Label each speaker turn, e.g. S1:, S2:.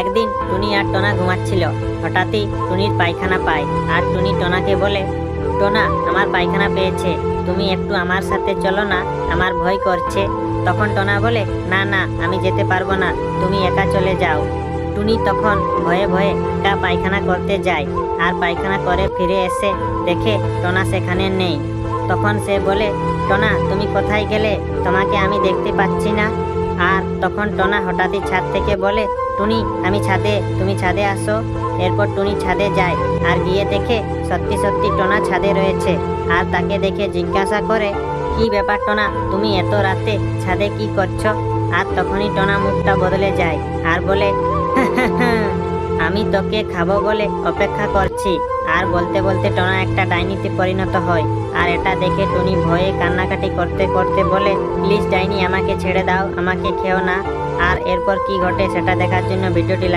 S1: একদিন টুনি আর টোনা ঘুমাচ্ছিল। হঠাৎই টুনির পায়খানা পায় আর টুনি টোনাকে বলে, টোনা, আমার পায়খানা পেয়েছে, তুমি একটু আমার সাথে চলো না, আমার ভয় করছে। তখন টোনা বলে, না না, আমি যেতে পারবো না, তুমি একা চলে যাও। টুনি তখন ভয়ে ভয়ে একা পায়খানা করতে যায় আর পায়খানা করে ফিরে এসে দেখে টোনা সেখানে নেই। তখন সে বলে, টোনা, তুমি কোথায় গেলে? তোমাকে আমি দেখতে পাচ্ছি না। আর তখন টোনা হঠাৎই ছাদ থেকে বলে, টুনি, আমি ছাদে, তুমি ছাদে আসো। এরপর টুনি ছাদে যায় আর গিয়ে দেখে সত্যি সত্যি টোনা ছাদে রয়েছে আর তাকে দেখে জিজ্ঞাসা করে, কি ব্যাপার টোনা, তুমি এত রাতে ছাদে কি করছো? আর তখনই টোনা মুখটা বদলে যায় আর বলে, আমি তোকে খাবো বলে অপেক্ষা করছি। আর বলতে বলতে টোনা একটা ডাইনিতে পরিণত হয়। আর এটা দেখে টুনি ভয়ে কান্নাকাটি করতে করতে বলে, প্লিজ ডাইনি, আমাকে ছেড়ে দাও, আমাকে খেও না। আর এরপর কি ঘটে সেটা দেখার জন্য ভিডিওটি লাইক